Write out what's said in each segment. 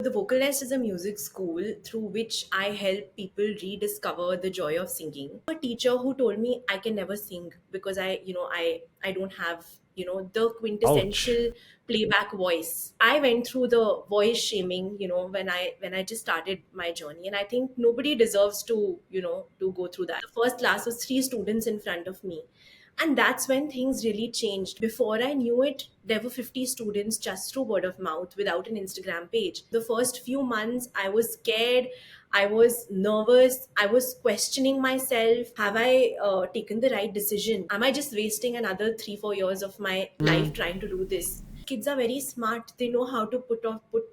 The Vocal Nest is a music school through which I help people rediscover the joy of singing. A teacher who told me I can never sing because I don't have, the Ouch. quintessential playback voice. I went through the voice shaming, when I just started my journey, and I think nobody deserves to go through that. The first class was three students in front of me, and that's when things really changed. Before I knew it, there were 50 students just through word of mouth without an Instagram page. The first few months, I was scared. I was nervous. I was questioning myself. Have I taken the right decision? Am I just wasting another 3-4 years of my life Mm. trying to do this? Kids are very smart. They know how to put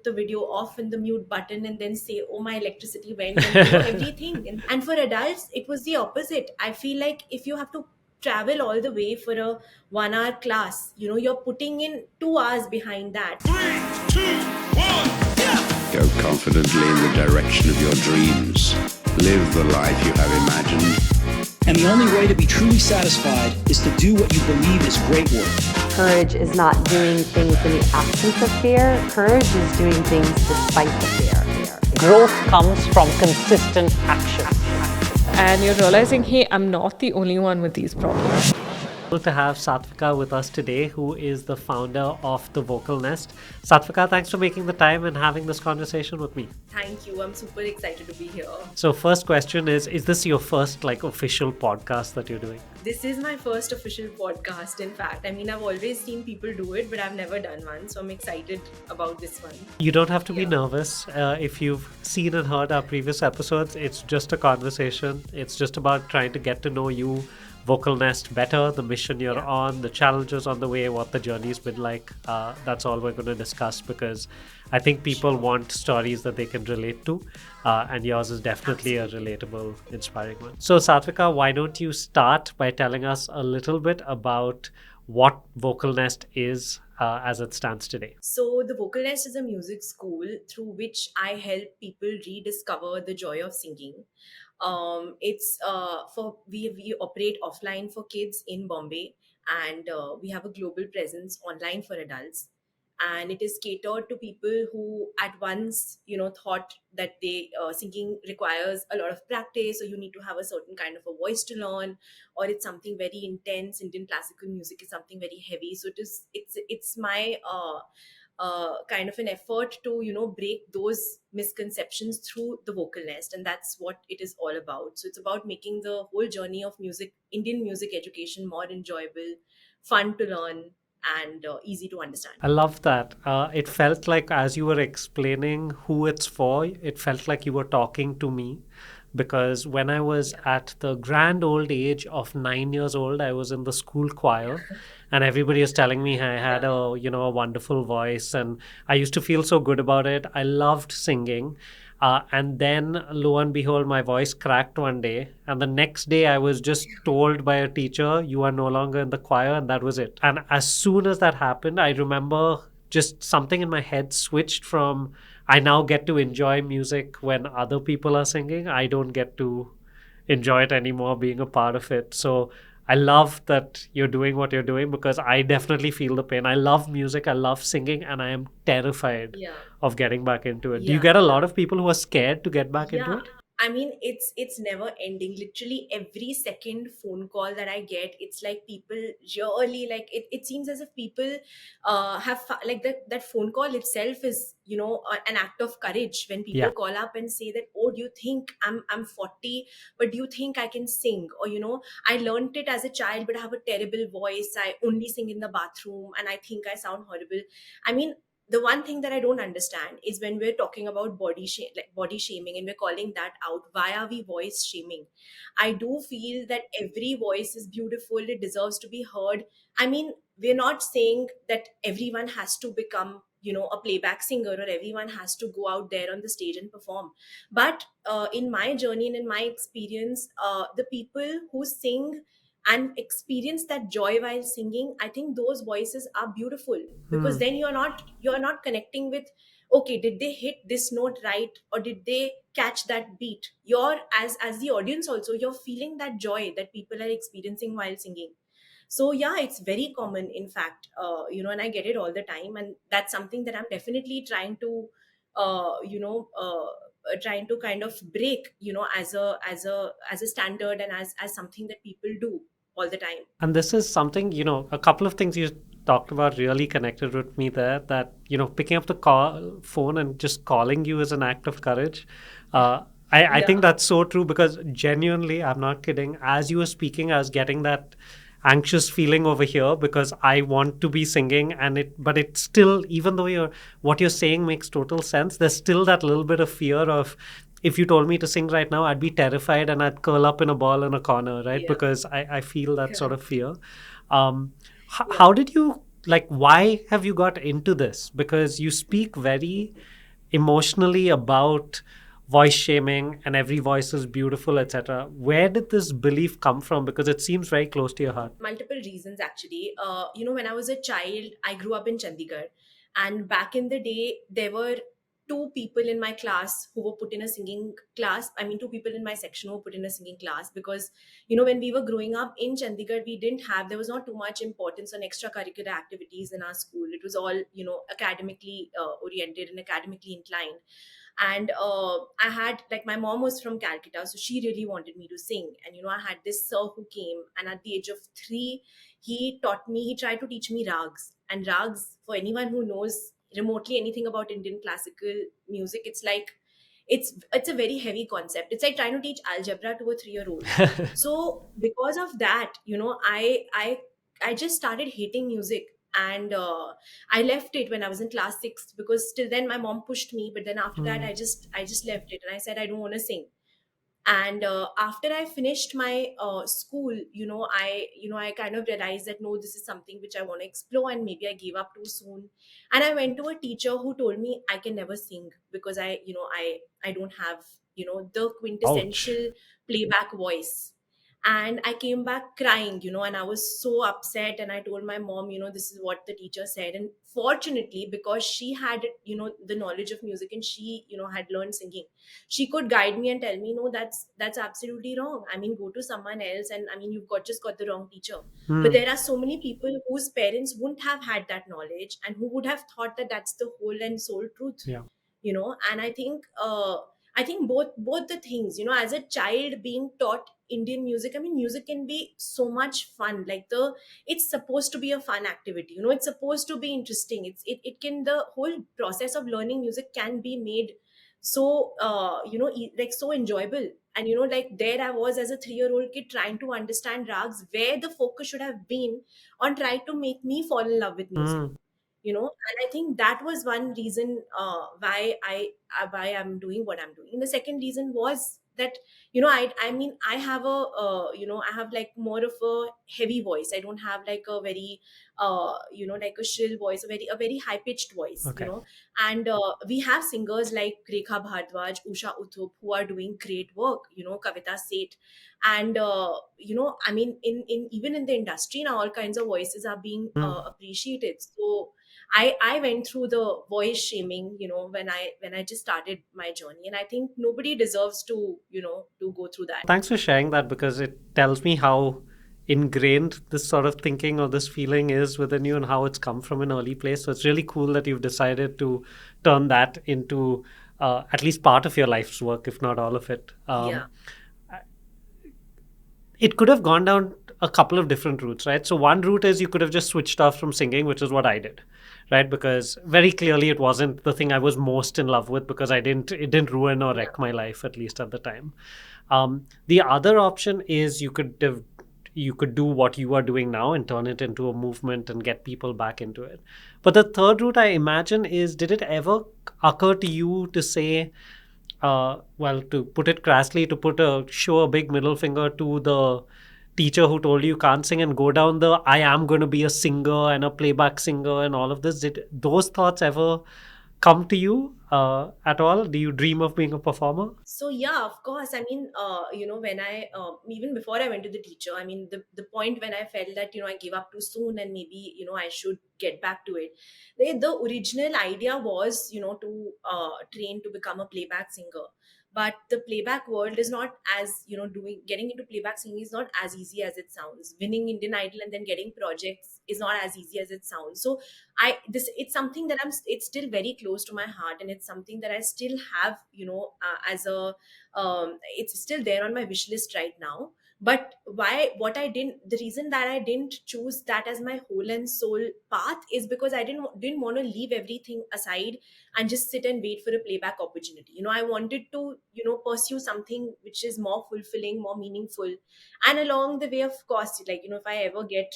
the video off in the mute button and then say, oh, my electricity went, and everything. And for adults, it was the opposite. I feel like if you have to travel all the way for a 1 hour class, you're putting in 2 hours behind that. Go confidently in the direction of your dreams. Live the life you have imagined. And the only way to be truly satisfied is to do what you believe is great work. Courage is not doing things in the absence of fear. Courage is doing things despite the fear. Growth comes from consistent action. And you're realizing, hey, I'm not the only one with these problems. To have Satvika with us today, who is the founder of the Vocal Nest. Satvika, thanks for making the time and having this conversation with me. Thank you. I'm super excited to be here. So first question is this your first official podcast that you're doing? This is my first official podcast, in fact. I mean, I've always seen people do it, but I've never done one. So I'm excited about this one. You don't have to be nervous. If you've seen and heard our previous episodes, it's just a conversation. It's just about trying to get to know you, Vocal Nest, better, the mission you're on, the challenges on the way, what the journey's been like. That's all we're going to discuss, because I think people want stories that they can relate to, and yours is definitely a relatable, inspiring one. So Satvika, why don't you start by telling us a little bit about what Vocal Nest is as it stands today? So the Vocal Nest is a music school through which I help people rediscover the joy of singing. It's for we operate offline for kids in Bombay, and we have a global presence online for adults. And it is catered to people who at once thought that they singing requires a lot of practice, or you need to have a certain kind of a voice to learn, or it's something very intense. Indian classical music is something very heavy, so it's my kind of an effort to break those misconceptions through the Vocal Nest, and that's what it is all about. So it's about making the whole journey of music, Indian music education, more enjoyable, fun to learn, and easy to understand. I love that. It felt like, as you were explaining who it's for, it felt like you were talking to me, because when I was at the grand old age of 9 years old, I was in the school choir, and everybody was telling me I had a wonderful voice, and I used to feel so good about it. I loved singing. And then, lo and behold, my voice cracked one day. And the next day, I was just told by a teacher, you are no longer in the choir. And that was it. And as soon as that happened, I remember just something in my head switched from, I now get to enjoy music when other people are singing. I don't get to enjoy it anymore, being a part of it. So I love that you're doing what you're doing, because I definitely feel the pain. I love music, I love singing, and I am terrified Yeah. of getting back into it. Do you Yeah. get a lot of people who are scared to get back into Yeah, it? I mean, it's never ending. Literally every second phone call that I get, it's like people really, like, it seems as if people like that phone call itself is an act of courage. When people Yeah. call up and say that, oh, do you think I'm 40, but do you think I can sing? Or I learned it as a child, but I have a terrible voice. I only sing in the bathroom, and I think I sound horrible. I mean, the one thing that I don't understand is when we're talking about body shaming, and we're calling that out. Why are we voice shaming? I do feel that every voice is beautiful. It deserves to be heard. I mean, we're not saying that everyone has to become a playback singer, or everyone has to go out there on the stage and perform. But in my journey and in my experience, the people who sing and experience that joy while singing, I think those voices are beautiful, because Hmm. then you're not connecting with, okay, did they hit this note right, or did they catch that beat? You're, as the audience also, you're feeling that joy that people are experiencing while singing. So yeah, it's very common, in fact, and I get it all the time, and that's something that I'm definitely trying to trying to kind of break, as a standard and as something that people do all the time. And this is something, a couple of things you talked about really connected with me there, that, picking up the phone and just calling you is an act of courage. I think Yeah. that's so true, because genuinely, I'm not kidding. As you were speaking, I was getting that anxious feeling over here, because I want to be singing, but it's still, even though what you're saying makes total sense, there's still that little bit of fear of, if you told me to sing right now, I'd be terrified and I'd curl up in a ball in a corner, right? Yeah. Because I feel that sort of Correct. fear. Yeah. How did you, like, why have you got into this? Because you speak very emotionally about voice shaming and every voice is beautiful, etc. Where did this belief come from? Because it seems very close to your heart. Multiple reasons, actually. When I was a child, I grew up in Chandigarh, and back in the day, there were two people in my class who were put in a singing class. I mean, two people in my section who were put in a singing class, because when we were growing up in Chandigarh, there was not too much importance on extracurricular activities in our school. It was all academically oriented and academically inclined. And I had, like, my mom was from Calcutta, so she really wanted me to sing. And I had this sir who came, and at the age of 3, he tried to teach me rags. And rags, for anyone who knows remotely anything about Indian classical music, it's like, it's a very heavy concept. It's like trying to teach algebra to a 3-year-old. So because of that, I just started hating music. And I left it when I was in class 6, because till then my mom pushed me, but then after that, Mm. I just left it, and I said I don't want to sing. And after I finished my school, I kind of realized that no, this is something which I want to explore, and maybe I gave up too soon. And I went to a teacher who told me I can never sing, because I don't have the Ouch. quintessential playback voice. And I came back crying, and I was so upset, and I told my mom, this is what the teacher said. And fortunately, because she had the knowledge of music, and she had learned singing, she could guide me and tell me, no, that's absolutely wrong. I mean, go to someone else, and I mean, you've just got the wrong teacher. But Mm. there are so many people whose parents wouldn't have had that knowledge, and who would have thought that that's the whole and sole truth. Yeah. And I think both the things, as a child being taught Indian music, I mean, music can be so much fun. Like, it's supposed to be a fun activity, it's supposed to be interesting. It can, the whole process of learning music can be made so like, so enjoyable. And like, there I was as a 3-year-old kid trying to understand rags, where the focus should have been on trying to make me fall in love with music. Mm. And I think that was one reason why I'm doing what I'm doing. And the second reason was that I mean, I have I have, like, more of a heavy voice. I don't have, like, a very like a shrill voice, a very high pitched voice. Okay. And we have singers like Rekha Bhardwaj, Usha Uthup, who are doing great work, Kavita Seth. And I mean, in even in the industry now, all kinds of voices are being Mm. appreciated. So I went through the voice shaming, when I just started my journey, and I think nobody deserves to go through that. Thanks for sharing that, because it tells me how ingrained this sort of thinking or this feeling is within you, and how it's come from an early place. So it's really cool that you've decided to turn that into at least part of your life's work, if not all of it. Yeah. It could have gone down a couple of different routes, right? So one route is you could have just switched off from singing, which is what I did, right? Because very clearly it wasn't the thing I was most in love with, because it didn't ruin or wreck my life, at least at the time. The other option is you could do what you are doing now and turn it into a movement and get people back into it. But the third route, I imagine, is, did it ever occur to you to say, well, to put it crassly, show a big middle finger to the teacher who told you can't sing, and go down the I am going to be a singer and a playback singer and all of this? Did those thoughts ever come to you at all? Do you dream of being a performer? So yeah, of course. I mean, when I even before I went to the teacher, I mean, the point when I felt that I gave up too soon, and maybe I should get back to it. The original idea was to train to become a playback singer. But the playback world is not as doing getting into playback singing is not as easy as it sounds. Winning Indian Idol and then getting projects is not as easy as it sounds. So it's something that it's still very close to my heart, and it's something that I still have, as a, it's still there on my wish list right now. But the reason that I didn't choose that as my whole and soul path is because I didn't want to leave everything aside and just sit and wait for a playback opportunity. I wanted to, pursue something which is more fulfilling, more meaningful. And along the way, of course, like, if I ever get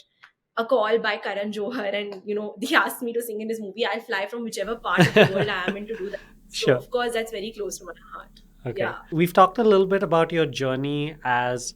a call by Karan Johar and, they ask me to sing in his movie, I'll fly from whichever part of the world I am in to do that. So, Sure. of course, that's very close to my heart. Okay. Yeah. We've talked a little bit about your journey as,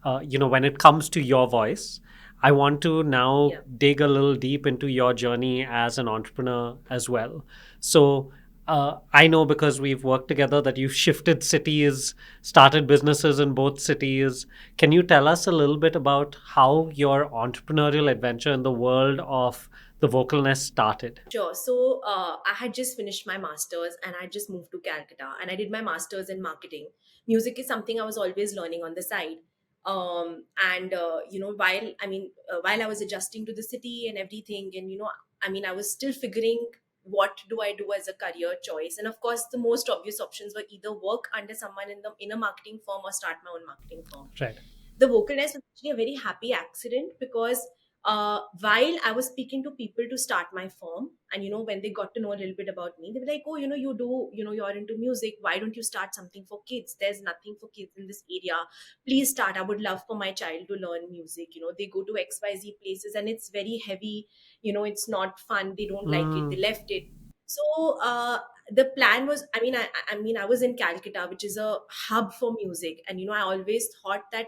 when it comes to your voice. I want to now Yeah. dig a little deep into your journey as an entrepreneur as well. So, I know because we've worked together that you've shifted cities, started businesses in both cities. Can you tell us a little bit about how your entrepreneurial adventure in the world of the Vocal Nest started? Sure. So I had just finished my master's and I just moved to Calcutta and I did my master's in marketing. Music is something I was always learning on the side. And while I was adjusting to the city and everything, and I was still figuring what do I do as a career choice. And of course, the most obvious options were either work under someone in a marketing firm or start my own marketing firm. Right. The Vocal Nest was actually a very happy accident because while I was speaking to people to start my firm, and when they got to know a little bit about me, they were like, "Oh, you're into music. Why don't you start something for kids? There's nothing for kids in this area. Please start. I would love for my child to learn music. They go to XYZ places and it's very heavy. It's not fun. They don't like it. They Mm, left it." So the plan was, I was in Calcutta, which is a hub for music, and I always thought that,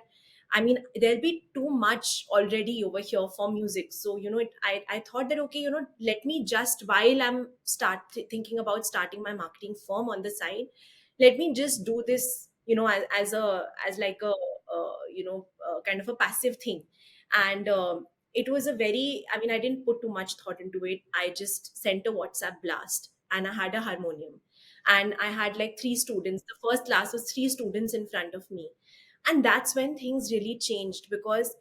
there'll be too much already over here for music. So, I thought that, okay, let me just, while I'm thinking about starting my marketing firm on the side, let me just do this, as like a, kind of a passive thing. And it was a very, I didn't put too much thought into it. I just sent a WhatsApp blast and I had a harmonium. And I had like three students. The first class was three students in front of me, and that's when things really changed because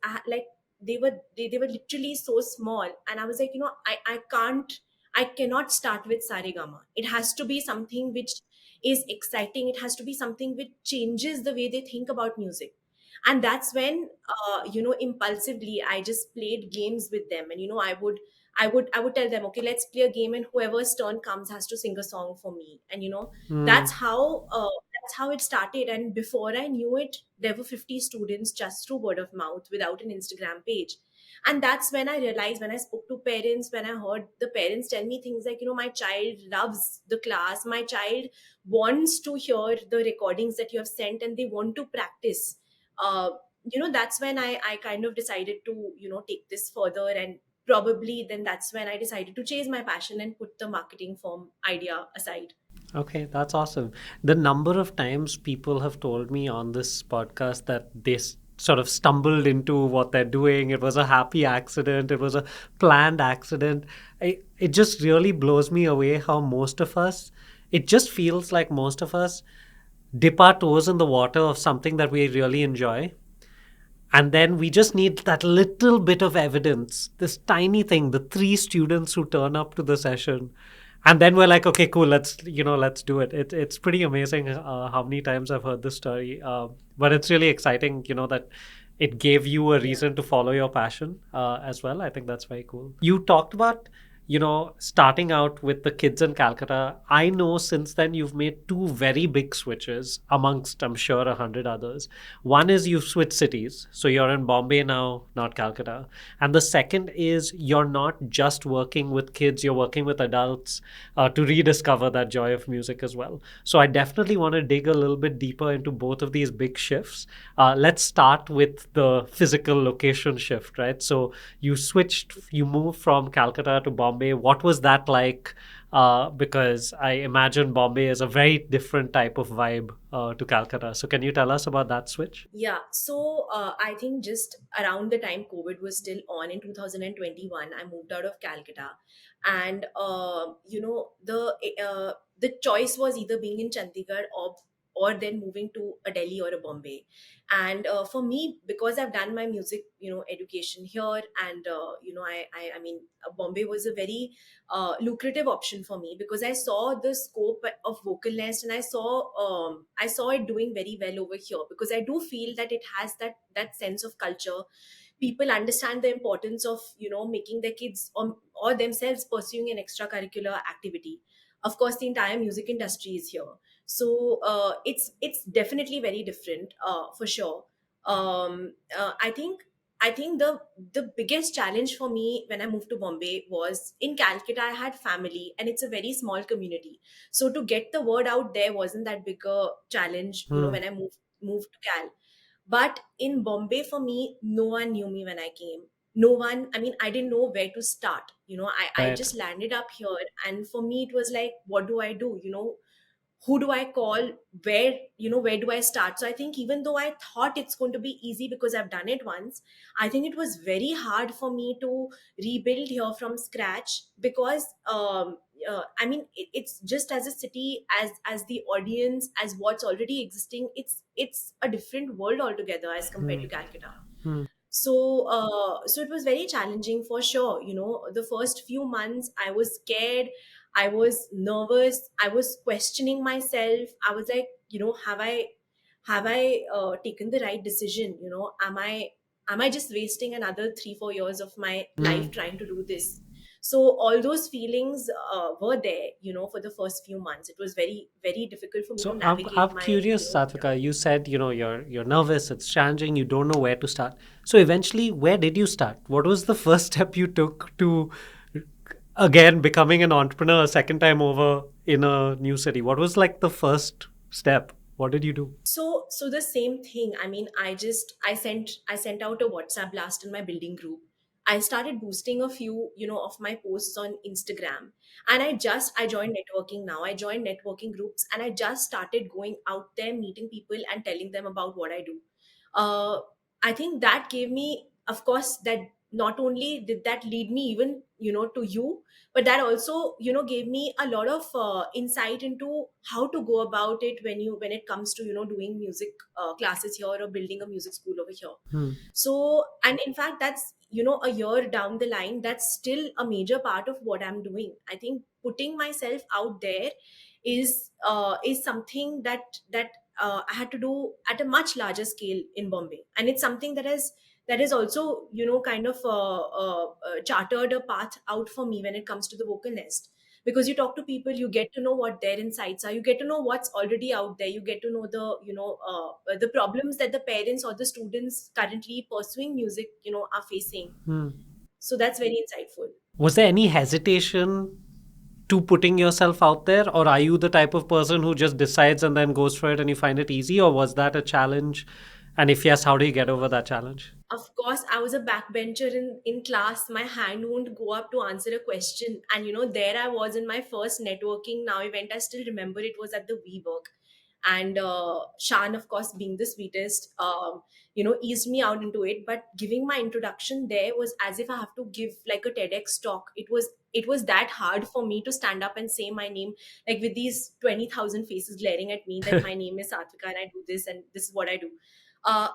they were literally so small, and I was like, I cannot start with saregama. It has to be something which is exciting. It has to be something which changes the way they think about music. And that's when impulsively I just played games with them, and I would tell them, okay, let's play a game, and whoever's turn comes has to sing a song for me. And that's mm. how uh, that's how it started. And before I knew it, there were 50 students just through word of mouth without an Instagram page. And that's when I realized, when I spoke to parents, when I heard the parents tell me things like, my child loves the class, my child wants to hear the recordings that you have sent, and they want to practice. uh, that's when I kind of decided to take this further. And probably then that's when I decided to chase my passion and put the marketing firm idea aside. Okay, that's awesome. The number of times people have told me on this podcast that they sort of stumbled into what they're doing. It was a happy accident. It was a planned accident. It just really blows me away how most of us, it just feels like most of us dip our toes in the water of something that we really enjoy. And then we just need that little bit of evidence, this tiny thing, the three students who turn up to the session. And then we're like, okay, cool, let's do it. It's pretty amazing how many times I've heard this story. But it's really exciting, that it gave you a Yeah. reason to follow your passion as well. I think that's very cool. You talked about starting out with the kids in Calcutta. I know since then you've made two very big switches amongst, I'm sure, 100 others. One is you've switched cities. So you're in Bombay now, not Calcutta. And the second is you're not just working with kids, you're working with adults to rediscover that joy of music as well. So I definitely want to dig a little bit deeper into both of these big shifts. Let's start with the physical location shift, right? So you moved from Calcutta to Bombay. What was that like? Because I imagine Bombay is a very different type of vibe to Calcutta. So can you tell us about that switch? Yeah, so I think just around the time COVID was still on in 2021, I moved out of Calcutta, and the choice was either being in Chandigarh or then moving to a Delhi or a Bombay. And for me, because I've done my music, education here, and I mean, Bombay was a very lucrative option for me, because I saw the scope of vocal nest, and I saw it doing very well over here, because I do feel that it has that sense of culture. People understand the importance of making their kids or themselves pursuing an extracurricular activity. Of course, the entire music industry is here, so it's definitely very different, for sure. I think the biggest challenge for me when I moved to Bombay was in Calcutta. I had family, and it's a very small community, so to get the word out there wasn't that big a challenge. Hmm. When I moved to Cal, but in Bombay, for me, no one knew me when I came. No one, I mean, I didn't know where to start. I Right. just landed up here. And for me, it was like, what do I do? Who do I call? Where do I start? So I think even though I thought it's going to be easy because I've done it once, I think it was very hard for me to rebuild here from scratch, because I mean, it's just as a city, as the audience, as what's already existing, it's a different world altogether as compared Hmm. to Calcutta. Hmm. So it was very challenging, for sure. The first few months I was scared, I was nervous, I was questioning myself. I was like, have I taken the right decision? Am I just wasting another 3-4 years of my life Hmm. trying to do this? So all those feelings were there, for the first few months. It was very, very difficult for me to So I'm navigate I'm my, curious, Satvika. You said you're nervous, it's challenging, you don't know where to start. So eventually, where did you start? What was the first step you took to again becoming an entrepreneur a second time over in a new city? What was like the first step? What did you do? So the same thing. I mean, I sent out a WhatsApp blast in my building group. I started boosting a few, of my posts on Instagram. And I joined networking now. I joined networking groups, and I just started going out there, meeting people and telling them about what I do. uh, I think that gave me, of course, that not only did that lead me even, to you, but that also, gave me a lot of insight into how to go about it when it comes to, doing music classes here, or building a music school over here. Hmm. So, and in fact, that's, a year down the line, that's still a major part of what I'm doing. I think putting myself out there is something that I had to do at a much larger scale in Bombay, and it's something that is also, kind of chartered a path out for me when it comes to the vocal nest. Because you talk to people, you get to know what their insights are, you get to know what's already out there, you get to know the problems that the parents or the students currently pursuing music, are facing. Hmm. So that's very insightful. Was there any hesitation to putting yourself out there, or are you the type of person who just decides and then goes for it and you find it easy, or was that a challenge? And if yes, how do you get over that challenge? Of course, I was a backbencher in class. My hand won't go up to answer a question. And there I was in my first networking now event. I still remember it was at the WeWork. And Shan, of course, being the sweetest, eased me out into it. But giving my introduction there was as if I have to give like a TEDx talk. It was that hard for me to stand up and say my name, like with these 20,000 faces glaring at me that my name is Satvika and I do this and this is what I do.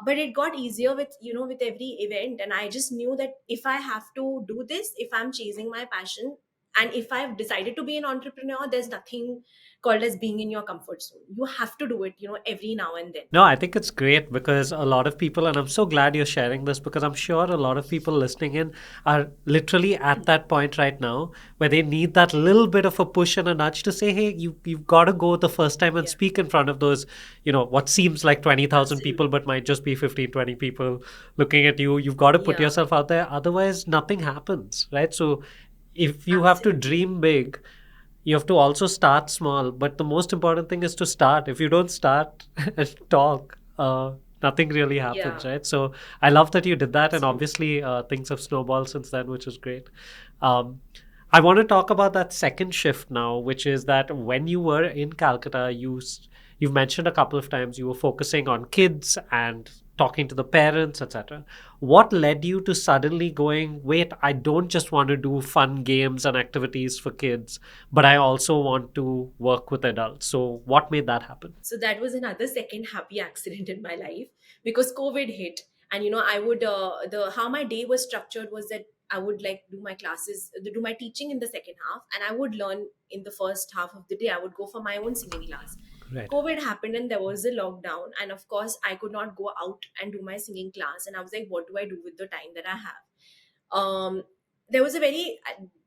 But it got easier with with every event, and I just knew that if I have to do this, if I'm chasing my passion, and if I've decided to be an entrepreneur, there's nothing called as being in your comfort zone. You have to do it, every now and then. No, I think it's great because a lot of people, and I'm so glad you're sharing this because I'm sure a lot of people listening in are literally at that point right now where they need that little bit of a push and a nudge to say, hey, you've got to go the first time and Yeah, speak in front of those, what seems like 20,000 people, absolutely. but might just be 15, 20 people looking at you. You've got to put Yeah, yourself out there. Otherwise, nothing happens, right? So if you have to absolutely. dream big, you have to also start small, but the most important thing is to start. If you don't start and talk, nothing really happens, Yeah, right? So I love that you did that, and absolutely. obviously things have snowballed since then, which is great. um, I want to talk about that second shift now, which is that when you were in Calcutta, you've mentioned a couple of times you were focusing on kids and talking to the parents, etc. What led you to suddenly going, wait, I don't just want to do fun games and activities for kids, but I also want to work with adults? So what made that happen? So that was another second happy accident in my life, because COVID hit. And I would the how my day was structured was that I would like do my classes, do my teaching in the second half, and I would learn in the first half of the day. I would go for my own singing class. Right. COVID happened and there was a lockdown, and of course I could not go out and do my singing class, and I was like, what do I do with the time that I have? um there was a very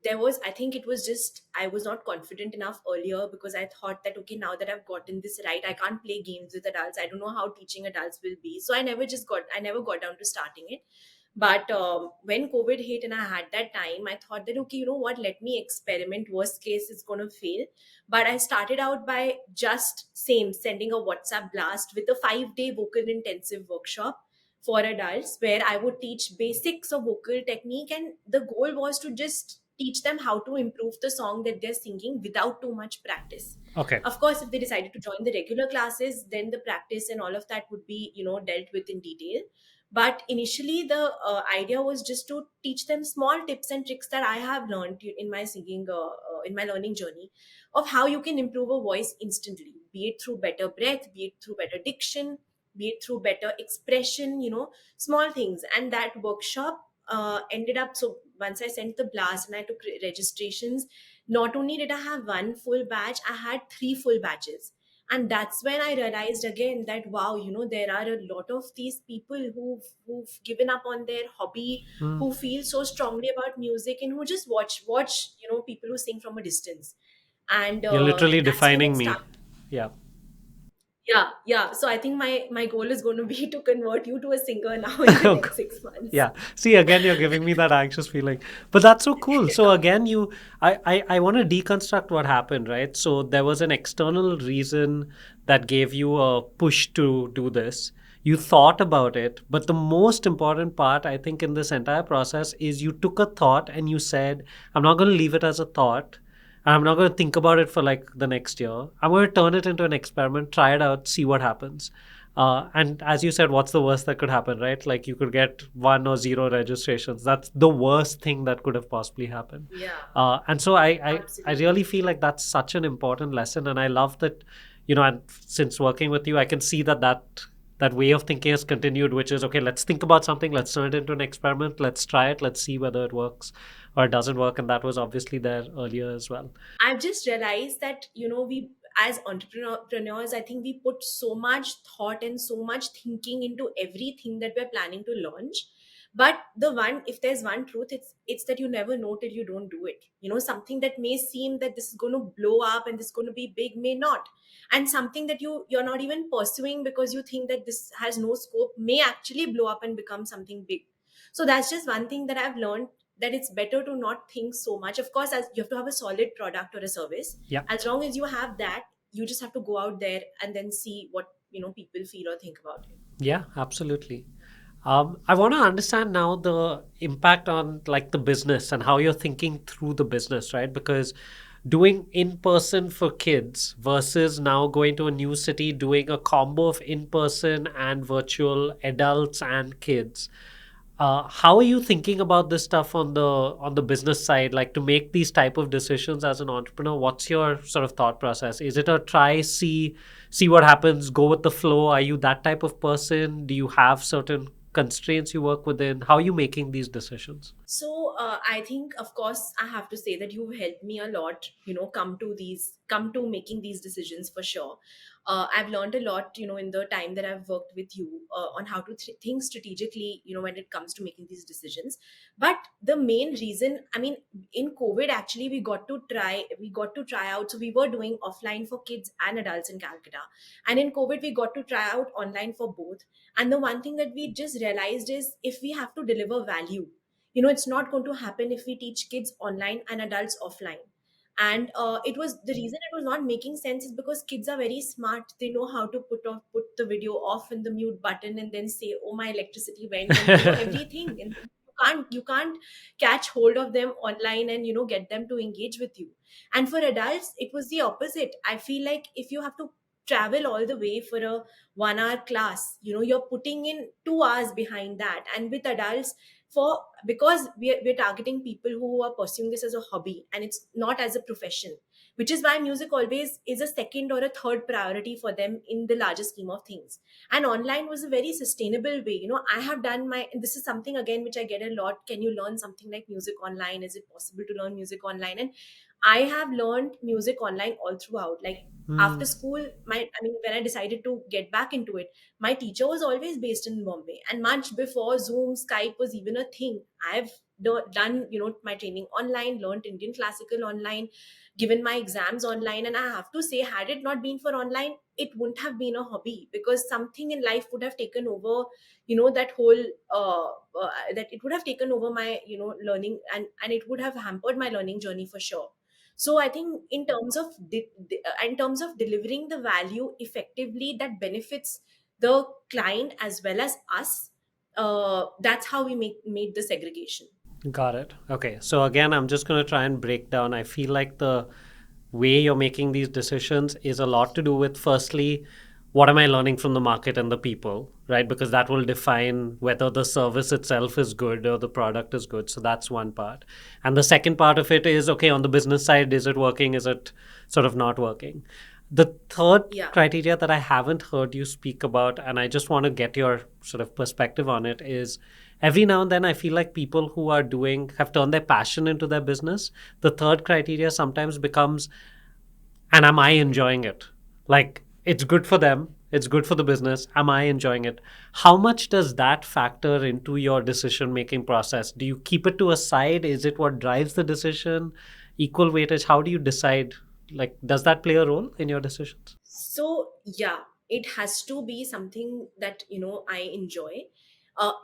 there was I think it was just I was not confident enough earlier, because I thought that, okay, now that I've gotten this right, I can't play games with adults. I don't know how teaching adults will be, so I never got down to starting it. But when COVID hit and I had that time, I thought that, okay, you know what, let me experiment. Worst case, it's going to fail. But I started out by just sending a WhatsApp blast with a 5-day vocal intensive workshop for adults, where I would teach basics of vocal technique. And the goal was to just teach them how to improve the song that they're singing without too much practice. Okay. Of course, if they decided to join the regular classes, then the practice and all of that would be, dealt with in detail. But initially, the idea was just to teach them small tips and tricks that I have learned in my singing, in my learning journey, of how you can improve a voice instantly, be it through better breath, be it through better diction, be it through better expression, small things. And that workshop ended up, so once I sent the blast and I took registrations, not only did I have one full batch, I had three full batches. And that's when I realized again that, wow, there are a lot of these people who've given up on their hobby, who feel so strongly about music, and who just watch people who sing from a distance. And You're literally that's when it defining me. started. Yeah. Yeah. So I think my goal is going to be to convert you to a singer now in the next 6 months. Yeah. See, again, you're giving me that anxious feeling. But that's so cool. So again, I want to deconstruct what happened, right? So there was an external reason that gave you a push to do this. You thought about it, but the most important part, I think, in this entire process is you took a thought and you said, I'm not going to leave it as a thought. I'm not going to think about it for like the next year. I'm going to turn it into an experiment, try it out, see what happens. And as you said, what's the worst that could happen, right? Like you could get 1 or 0 registrations. That's the worst thing that could have possibly happened. Yeah. And so I Absolutely. really feel like that's such an important lesson. And I love that, and since working with you, I can see that way of thinking has continued, which is, okay, let's think about something, let's turn it into an experiment, let's try it, let's see whether it works or it doesn't work. And that was obviously there earlier as well. I've just realized that, we as entrepreneurs, I think we put so much thought and so much thinking into everything that we're planning to launch. But if there's one truth, it's that you never know till you don't do it. Something that may seem that this is going to blow up and this is going to be big may not. And something that you're not even pursuing because you think that this has no scope may actually blow up and become something big. So that's just one thing that I've learned, that it's better to not think so much. Of course, as you have to have a solid product or a service. Yeah. As long as you have that, you just have to go out there and then see what people feel or think about it. Yeah, absolutely. I want to understand now the impact on like the business and how you're thinking through the business, right? Because doing in person for kids versus now going to a new city, doing a combo of in person and virtual adults and kids. How are you thinking about this stuff on the business side, like to make these type of decisions as an entrepreneur? What's your sort of thought process? Is it a try, see what happens, go with the flow? Are you that type of person? Do you have certain constraints you work within? How are you making these decisions? So I think, of course, I have to say that you've helped me a lot. Come to making these decisions for sure. I've learned a lot, in the time that I've worked with you, on how to think strategically, when it comes to making these decisions. But the main reason, I mean, in COVID, actually, we got to try out. So we were doing offline for kids and adults in Calcutta, and in COVID, we got to try out online for both. And the one thing that we just realized is, if we have to deliver value, it's not going to happen if we teach kids online and adults offline. And it was the reason it was not making sense is because kids are very smart. They know how to put the video off and the mute button and then say, oh, my electricity went, and everything. And you can't catch hold of them online and get them to engage with you. And for adults, it was the opposite. I feel like if you have to travel all the way for a 1 hour class, you're putting in 2 hours behind that. And with adults, because we're targeting people who are pursuing this as a hobby and it's not as a profession, which is why music always is a second or a third priority for them in the larger scheme of things. And online was a very sustainable way. I have done and this is something again which I get a lot: can you learn something like music online? Is it possible to learn music online? And I have learned music online all throughout. Like Hmm. after school, when I decided to get back into it, my teacher was always based in Bombay. And much before Zoom, Skype was even a thing, I've done, my training online, learned Indian classical online, given my exams online. And I have to say, had it not been for online, it wouldn't have been a hobby, because something in life would have taken over, that whole that it would have taken over my, learning, and it would have hampered my learning journey for sure. So I think in terms of delivering the value effectively that benefits the client as well as us, that's how we made the segregation. Got it. Okay. So again, I'm just going to try and break down. I feel like the way you're making these decisions is a lot to do with, firstly, what am I learning from the market and the people, right? Because that will define whether the service itself is good or the product is good. So that's one part. And the second part of it is, okay, on the business side, is it working? Is it sort of not working? The third Yeah. criteria that I haven't heard you speak about, and I just want to get your sort of perspective on it, is every now and then I feel like people who are have turned their passion into their business. The third criteria sometimes becomes, and am I enjoying it? Like, it's good for them, it's good for the business. Am I enjoying it? How much does that factor into your decision making process? Do you keep it to a side? Is it what drives the decision? Equal weightage? How do you decide? Like, does that play a role in your decisions? So yeah, it has to be something that I enjoy.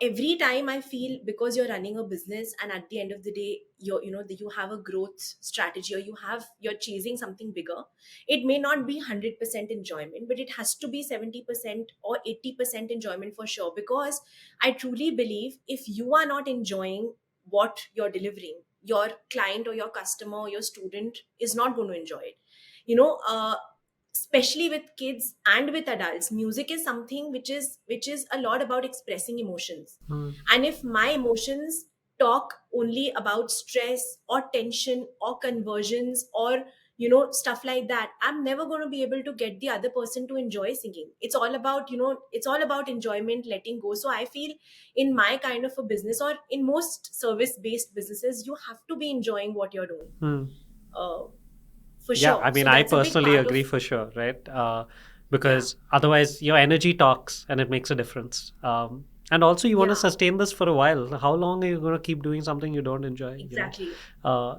Every time I feel, because you're running a business and at the end of the day you have a growth strategy, or you're chasing something bigger, it may not be 100% enjoyment, but it has to be 70% or 80% enjoyment for sure. Because I truly believe, if you are not enjoying what you're delivering, your client or your customer or your student is not going to enjoy it. you know uh, Especially with kids and with adults, music is something which is a lot about expressing emotions. Hmm. And if my emotions talk only about stress or tension or conversions or stuff like that, I'm never going to be able to get the other person to enjoy singing. It's all about enjoyment, letting go. So I feel, in my kind of a business, or in most service based businesses, you have to be enjoying what you're doing, Hmm. uh, for Yeah, sure. I mean, So I that's a big personally part of. agree for sure, right? Yeah, Because otherwise, your energy talks and it makes a difference. And also, you want to yeah, sustain this for a while. How long are you going to keep doing something you don't enjoy? exactly.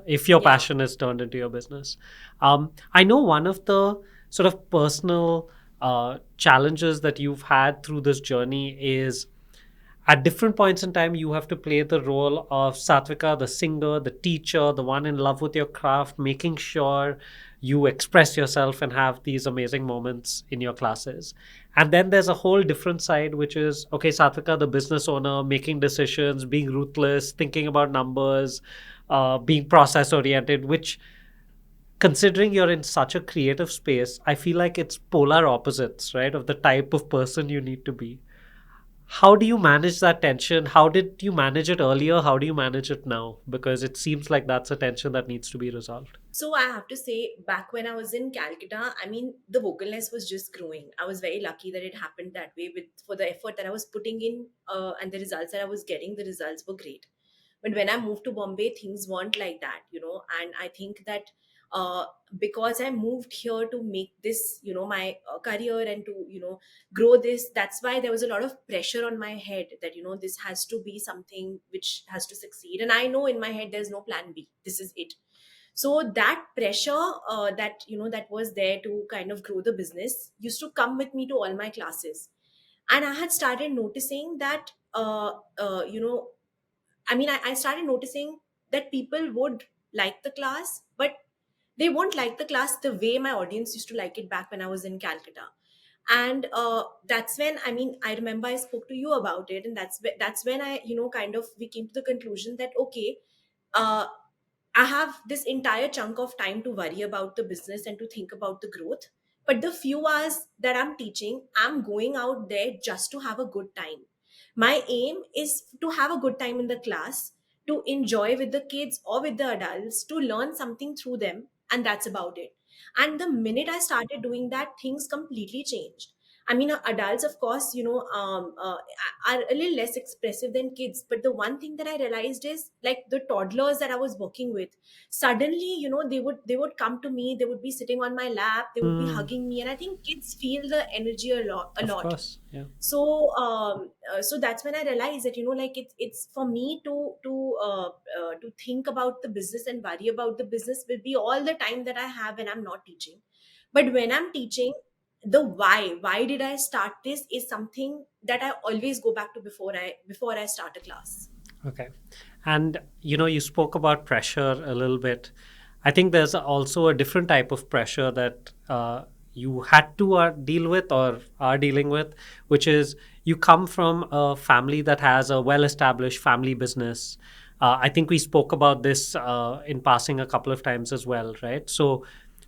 If your Yeah. passion is turned into your business. I know one of the sort of personal challenges that you've had through this journey is, at different points in time, you have to play the role of Satvika, the singer, the teacher, the one in love with your craft, making sure you express yourself and have these amazing moments in your classes. And then there's a whole different side, which is, okay, Satvika, the business owner, making decisions, being ruthless, thinking about numbers, being process oriented, which, considering you're in such a creative space, I feel like it's polar opposites, right, of the type of person you need to be. How do you manage that tension? How did you manage it earlier? How do you manage it now? Because it seems like that's a tension that needs to be resolved. So I have to say, back when I was in Calcutta, the vocalness was just growing. I was very lucky that it happened that way, with for the effort that I was putting in, and the results that I was getting. The results were great. But when I moved to Bombay, things weren't like that. And I think that, uh, because I moved here to make this, my career, and to, grow this, that's why there was a lot of pressure on my head that, this has to be something which has to succeed. And I know in my head there's no plan B. This is it. So that pressure, that was there to kind of grow the business, used to come with me to all my classes. And I had started noticing that, I started noticing that people would like the class, but they won't like the class the way my audience used to like it back when I was in Calcutta. And that's when, I remember I spoke to you about it, and that's when I, kind of, we came to the conclusion that, okay, uh, I have this entire chunk of time to worry about the business and to think about the growth. But the few hours that I'm teaching, I'm going out there just to have a good time. My aim is to have a good time in the class, to enjoy with the kids or with the adults, to learn something through them, and that's about it. And the minute I started doing that, things completely changed. I mean, adults, of course, are a little less expressive than kids. But the one thing that I realized is, like, the toddlers that I was working with, suddenly, they would come to me. They would be sitting on my lap. They would be Hmm. hugging me, and I think kids feel the energy a lot. A Of lot. course. Yeah. So that's when I realized that, like, it's for me to think about the business and worry about the business will be all the time that I have when I'm not teaching. But when I'm teaching, the why did I start this is something that I always go back to before I start a class. Okay. And you spoke about pressure a little bit. I think there's also a different type of pressure that you had to deal with or are dealing with, which is you come from a family that has a well established family business. I think we spoke about this in passing a couple of times as well, right? So,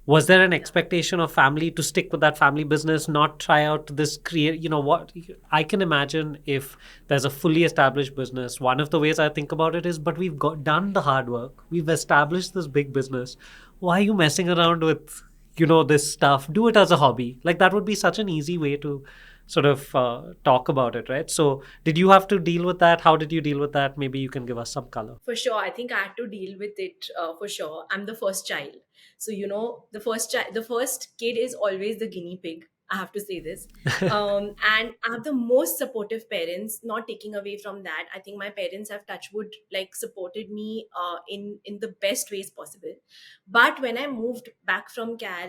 was there an Yeah. expectation of family to stick with that family business, not try out this create? What I can imagine, if there's a fully established business, one of the ways I think about it is, but we've got done the hard work, we've established this big business. Why are you messing around with this stuff? Do it as a hobby. Like, that would be such an easy way to sort of talk about it, right? So did you have to deal with that? How did you deal with that? Maybe you can give us some color. For sure, I think I had to deal with it. For sure, I'm the first child, so the first kid is always the guinea pig. I have to say this, and I have the most supportive parents. Not taking away from that, I think my parents have, touch wood, like, supported me in the best ways possible. But when I moved back from Cal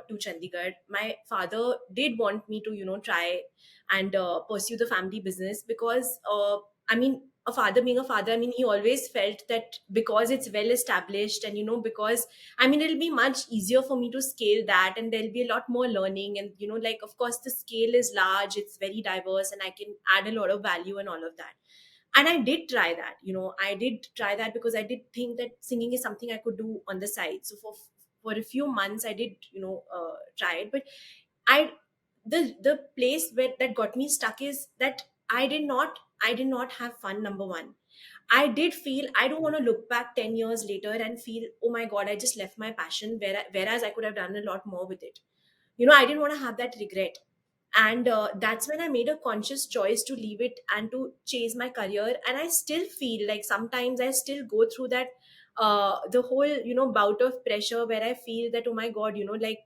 to Chandigarh, my father did want me to try and pursue the family business because I mean, a father being a father, I mean, he always felt that because it's well established, and because, I mean, it'll be much easier for me to scale that, and there'll be a lot more learning, and like, of course, the scale is large, it's very diverse, and I can add a lot of value and all of that. And I did try that. I did try that because I did think that singing is something I could do on the side. So for a few months I did try it. But I the place where that got me stuck is that I did not have fun. Number one, I did feel, I don't want to look back 10 years later and feel, oh my god, I just left my passion, whereas I could have done a lot more with it. I didn't want to have that regret. And that's when I made a conscious choice to leave it and to chase my career. And I still feel like sometimes I still go through that the whole bout of pressure where I feel that, oh my god, like,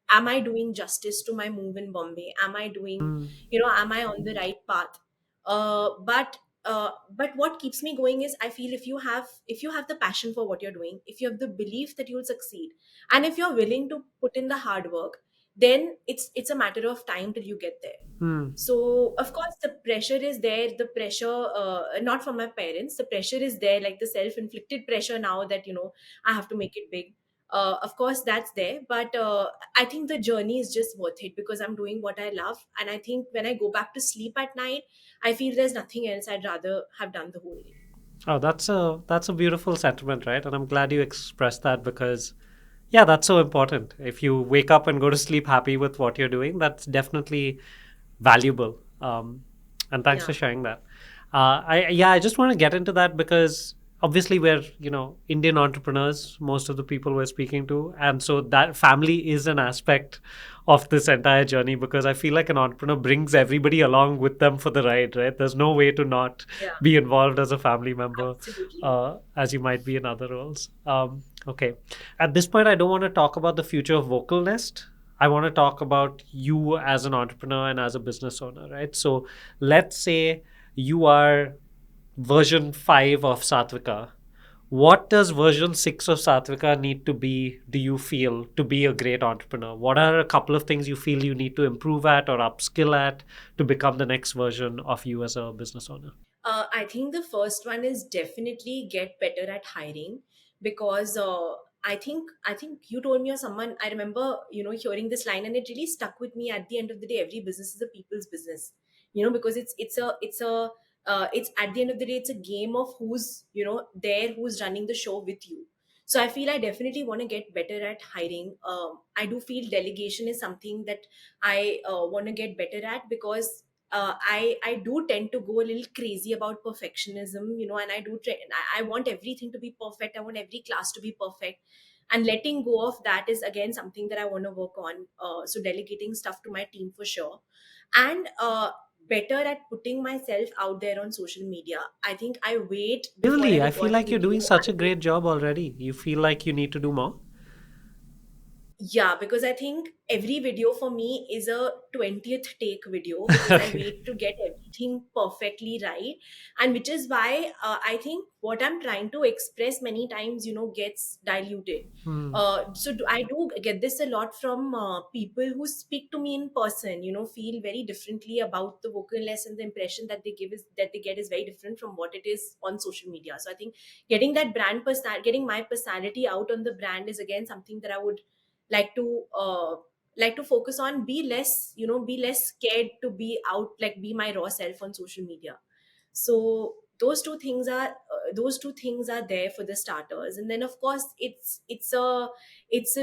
am I doing justice to my move in Bombay? Am I doing, Mm. am I on the right path? But what keeps me going is, I feel, if you have the passion for what you're doing, if you have the belief that you'll succeed, and if you're willing to put in the hard work, then it's a matter of time till you get there. Mm. So of course the pressure is there, the pressure, not from my parents, the pressure is there, like the self-inflicted pressure now that I have to make it big. Of course that's there, but I think the journey is just worth it because I'm doing what I love. And I think when I go back to sleep at night, I feel there's nothing else I'd rather have done the whole day. Oh, that's a beautiful sentiment, right? And I'm glad you expressed that because, yeah, that's so important. If you wake up and go to sleep happy with what you're doing, that's definitely valuable. And thanks Yeah. for sharing that. I just want to get into that because obviously we're Indian entrepreneurs, most of the people we're speaking to, and so that family is an aspect of this entire journey because I feel like an entrepreneur brings everybody along with them for the ride, right? There's no way to not Yeah, be involved as a family member, absolutely. as you might be in other roles. Okay. At this point, I don't want to talk about the future of Vocal Nest. I want to talk about you as an entrepreneur and as a business owner, right? So let's say you are version 5 of Satvika. What does version 6 of Satvika need to be, do you feel, to be a great entrepreneur? What are a couple of things you feel you need to improve at or upskill at to become the next version of you as a business owner? I think the first one is definitely get better at hiring because I think you told me, or someone, I remember hearing this line, and it really stuck with me. At the end of the day, every business is a people's business, because it's at the end of the day, it's a game of who's there, who's running the show with you. So I feel I definitely want to get better at hiring. I do feel delegation is something that I want to get better at, because I do tend to go a little crazy about perfectionism, and I want everything to be perfect. I want every class to be perfect, and letting go of that is again something that I want to work on. So delegating stuff to my team for sure, and better at putting myself out there on social media. I think I wait before I Really, I feel record a like you're video. doing such a great job already. You feel like you need to do more? Yeah, because I think every video for me is a 20th take video, because I Okay. wait to get everything perfectly right. And which is why I think what I'm trying to express many times, gets diluted. Hmm. I do get this a lot from people who speak to me in person, feel very differently about the vocal lesson. The impression that they get is very different from what it is on social media. So I think getting my personality out on the brand is again something that I would like to focus on. Be less scared to be out, like be my raw self on social media. So those two things are there for the starters, and then of course it's a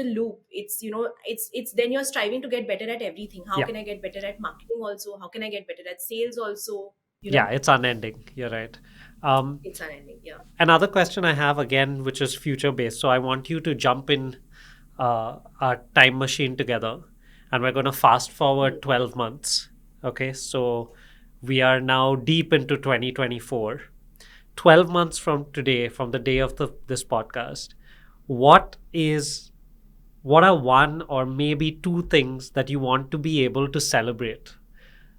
loop. It's then you're striving to get better at everything. How Yeah. can I get better at marketing also? How can I get better at sales also? Yeah, it's unending. You're right. Um, It's unending. Yeah. Another question I have again, which is future based. So I want you to jump in our time machine together, and we're going to fast forward 12 months. Okay, so we are now deep into 2024. 12 months from today, from the day of this podcast, what is what are one or maybe two things that you want to be able to celebrate?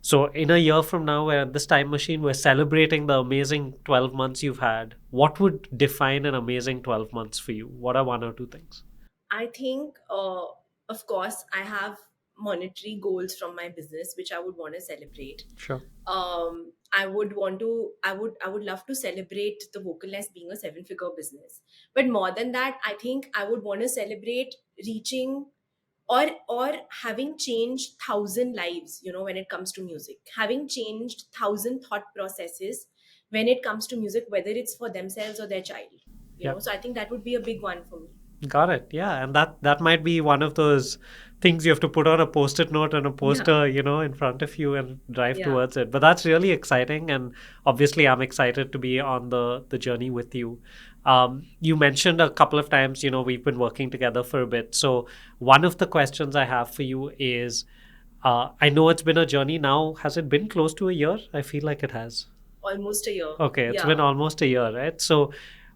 So, in a year from now, we're at this time machine, we're celebrating the amazing 12 months you've had. What would define an amazing 12 months for you? What are one or two things? I think, of course, I have monetary goals from my business, which I would want to celebrate. Sure. I would love to celebrate the vocalness being a seven-figure business. But more than that, I think I would want to celebrate reaching or having changed 1,000 lives, when it comes to music, having changed 1,000 thought processes when it comes to music, whether it's for themselves or their child. Yeah. So I think that would be a big one for me. Got it. Yeah, and that might be one of those things you have to put on a post-it note and a Yeah. poster, in front of you and drive Yeah. towards it. But that's really exciting, and obviously, I'm excited to be on the journey with you. You mentioned a couple of times, we've been working together for a bit. So one of the questions I have for you is, I know it's been a journey now. Has it been close to a year? I feel like it has. Almost a year. Okay, it's been Yeah. almost a year, right? So,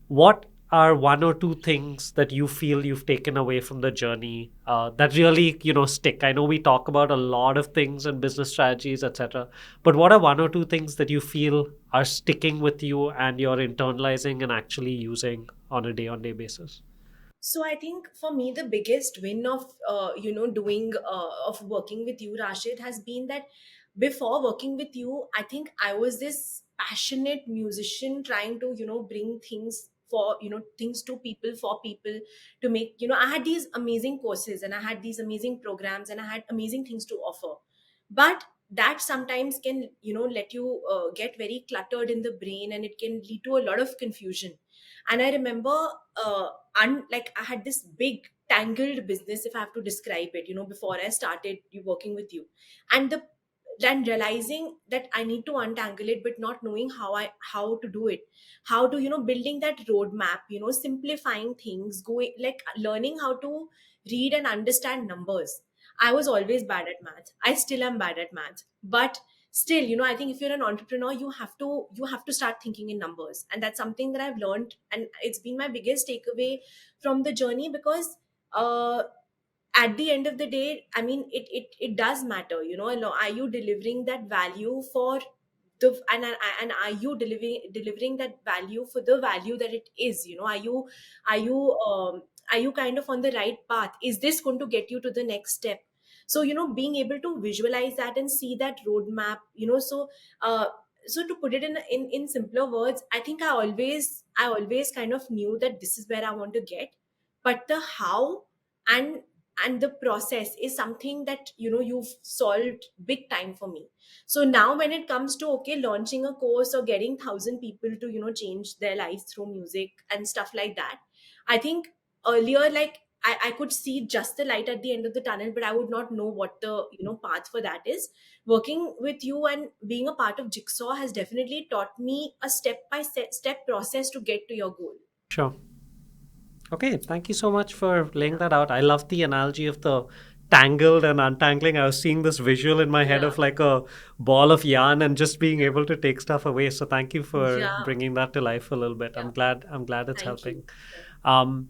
what are one or two things that you feel you've taken away from the journey that really, stick? I know we talk about a lot of things and business strategies, etc. But what are one or two things that you feel are sticking with you and you're internalizing and actually using on a day-on-day basis? So I think for me, the biggest win of doing of working with you, Rashid, has been that before working with you, I think I was this passionate musician trying to bring things to people, for people, to make I had these amazing courses, and I had these amazing programs, and I had amazing things to offer. But that sometimes can let you get very cluttered in the brain, and it can lead to a lot of confusion. And I remember, like, I had this big tangled business, if I have to describe it, before I started working with you. And then realizing that I need to untangle it, but not knowing how to do it, how to building that roadmap, simplifying things, going, like, learning how to read and understand numbers. I was always bad at math. I still am bad at math, but still, I think if you're an entrepreneur, you have to start thinking in numbers, and that's something that I've learned, and it's been my biggest takeaway from the journey. Because uh at the end of the day, I mean, it does matter, are you delivering that value for and are you delivering that value for the value that it is? Are you kind of on the right path? Is this going to get you to the next step? So being able to visualize that and see that roadmap, uh so to put it in simpler words, I think I always kind of knew that this is where I want to get. But the how and and the process is something that you've solved big time for me. So now when it comes to, okay, launching a course or getting 1,000 people to change their lives through music and stuff like that, I think earlier, like I could see just the light at the end of the tunnel, but I would not know what the path for that is. Working with you and being a part of Jigsaw has definitely taught me a step by step process to get to your goal. Sure. Okay, thank you so much for laying that out. I love the analogy of the tangled and untangling. I was seeing this visual in my head Yeah. of like a ball of yarn and just being able to take stuff away. So thank you for Yeah. bringing that to life a little bit. Yeah. I'm glad it's Thank you. helping. Um,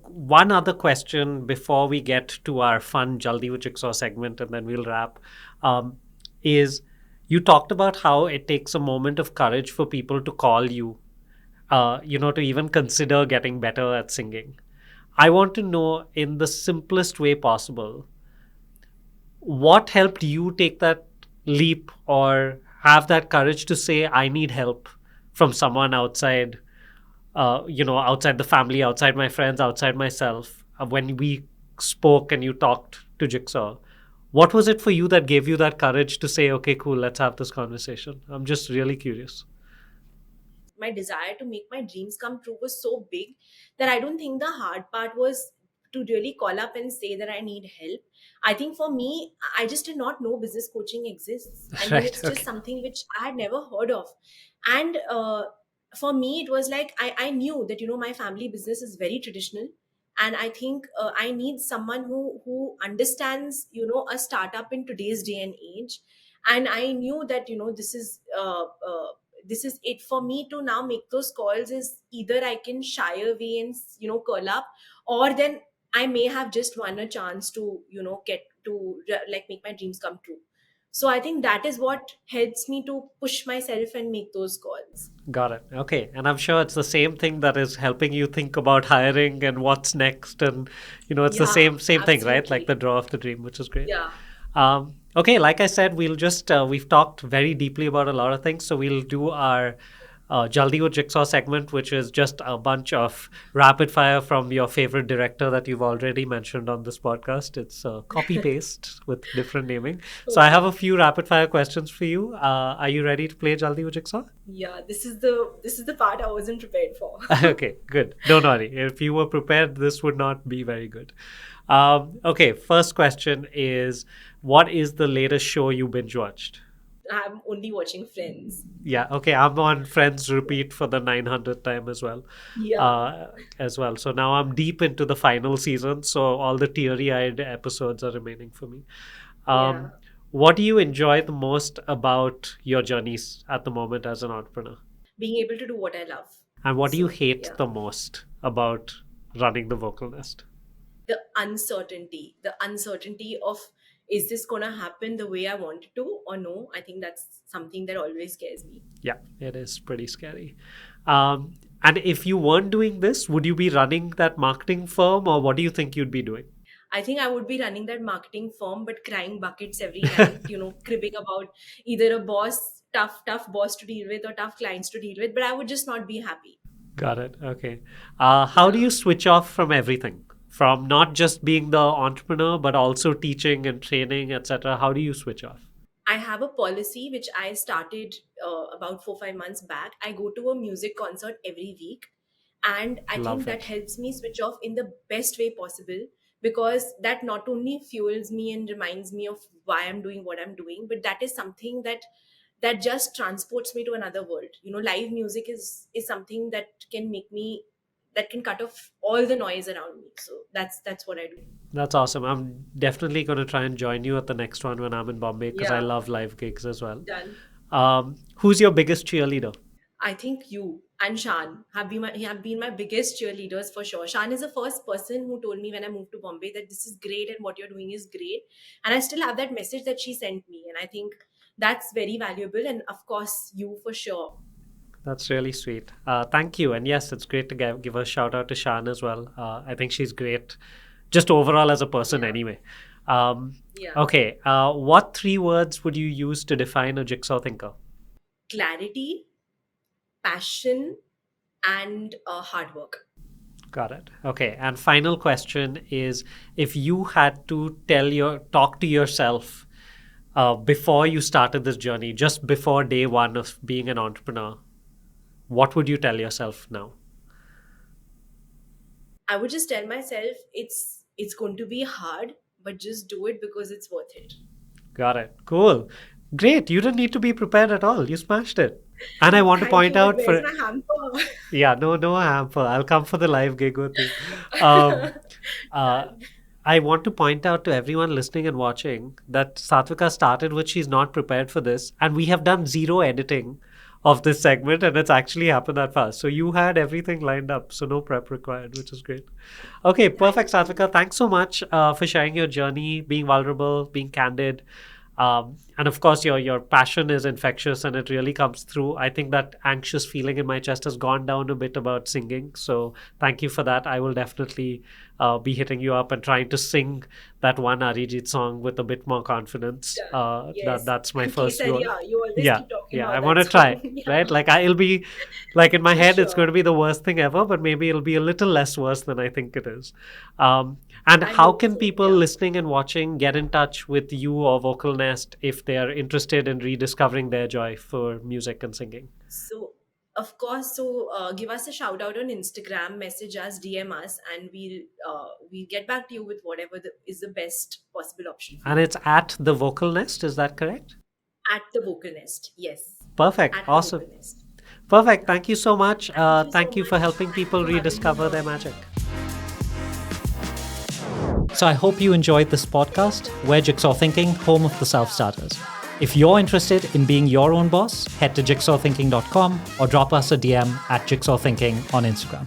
one other question before we get to our fun Jaldi with Jigsaw segment and then we'll wrap, um, is you talked about how it takes a moment of courage for people to call you, to even consider getting better at singing. I want to know, in the simplest way possible, what helped you take that leap or have that courage to say, I need help from someone outside, outside the family, outside my friends, outside myself. When we spoke and you talked to Jigsaw, what was it for you that gave you that courage to say, okay, cool, let's have this conversation? I'm just really curious. My desire to make my dreams come true was so big that I don't think the hard part was to really call up and say that I need help. I think for me, I just did not know business coaching exists. I mean, Right. it's just Okay. something which I had never heard of. And for me, it was like I knew that, my family business is very traditional. And I think I need someone who understands, a startup in today's day and age. And I knew that, this is it for me to now make those calls. Is either I can shy away and curl up, or then I may have just won a chance to get to like make my dreams come true. So I think that is what helps me to push myself and make those calls. Got it. Okay. And I'm sure it's the same thing that is helping you think about hiring and what's next. And, it's the Yeah, same thing, right? Like absolutely. the draw of the dream, which is great. Yeah. Okay. Like I said, we've talked very deeply about a lot of things. So we'll do our Jaldi with Jigsaw segment, which is just a bunch of rapid fire from your favorite director that you've already mentioned on this podcast. It's copy paste with different naming. So I have a few rapid fire questions for you. Are you ready to play Jaldi with Jigsaw? Yeah, this is the part I wasn't prepared for. Okay, good. Don't worry. If you were prepared, this would not be very good. Okay, first question is, what is the latest show you binge watched? I'm only watching Friends. Yeah, okay. I'm on Friends repeat for the 900th time as well. Yeah. So now I'm deep into the final season, so all the teary-eyed episodes are remaining for me. Yeah. What do you enjoy the most about your journeys at the moment as an entrepreneur? Being able to do what I love. And what do you So, hate yeah. the most about running the vocal nest? The uncertainty of, is this gonna happen the way I want it to or no? I think that's something that always scares me. Yeah, it is pretty scary. And if you weren't doing this, would you be running that marketing firm, or what do you think you'd be doing? I think I would be running that marketing firm, but crying buckets every night, cribbing about either a boss, tough boss to deal with, or tough clients to deal with, but I would just not be happy. Got it. Okay. How do you switch off from everything? From not just being the entrepreneur, but also teaching and training, etc. How do you switch off? I have a policy which I started about 4 5 months back. I go to a music concert every week, and I think Love that it. helps me switch off in the best way possible, because that not only fuels me and reminds me of why I'm doing what I'm doing, but that is something that just transports me to another world. Live music is something that can make me, that can cut off all the noise around me. So that's what I do. That's awesome. I'm definitely going to try and join you at the next one when I'm in Bombay because I Yeah, love live gigs as well. done. Who's your biggest cheerleader? I think you and Shan have been my biggest cheerleaders for sure. Shan is the first person who told me when I moved to Bombay that this is great and what you're doing is great. And I still have that message that she sent me. And I think that's very valuable. And of course, you for sure. That's really sweet. Thank you. And yes, it's great to give a shout out to Shan as well. I think she's great, just overall as a person, Yeah. anyway. Um, Yeah. okay. What three words would you use to define a jigsaw thinker? Clarity, passion, and hard work. Got it. Okay. And final question is, if you had to talk to yourself before you started this journey, just before day one of being an entrepreneur, what would you tell yourself now? I would just tell myself it's going to be hard, but just do it because it's worth it. Got it. Cool. Great. You didn't need to be prepared at all. You smashed it. And I want to Thank point you. But out where's for my hamper? yeah, no hamper. I'll come for the live gig with you. Um, I want to point out to everyone listening and watching that Satvika started with she's not prepared for this, and we have done zero editing of this segment, and it's actually happened that fast. So you had everything lined up, so no prep required, which is great. Okay, perfect, Satvika. Thanks so much for sharing your journey, being vulnerable, being candid. And of course, your passion is infectious and it really comes through. I think that anxious feeling in my chest has gone down a bit about singing. So thank you for that. I will definitely be hitting you up and trying to sing that one Arijit song with a bit more confidence. Yes. That's my And first Kesariya, goal. you always Yeah, keep talking yeah. about I that want to try, song. Yeah. right? Like I'll be, like in my head, it's Sure. going to be the worst thing ever, but maybe it'll be a little less worse than I think it is. And I how hope can so, people yeah. listening and watching get in touch with you or Vocal Nest if they are interested in rediscovering their joy for music and singing? So, of course, give us a shout out on Instagram, message us, DM us, and we'll get back to you with whatever is the best possible option for And you. it's at the Vocal Nest, is that correct? At the Vocal Nest, yes. Perfect. At the Awesome. Vocal Nest. Perfect. Thank you so much. Thank you so Thank you for much helping people for having me rediscover here. their magic. So I hope you enjoyed this podcast. We're Jigsaw Thinking, home of the self-starters. If you're interested in being your own boss, head to jigsawthinking.com or drop us a DM at Jigsaw Thinking on Instagram.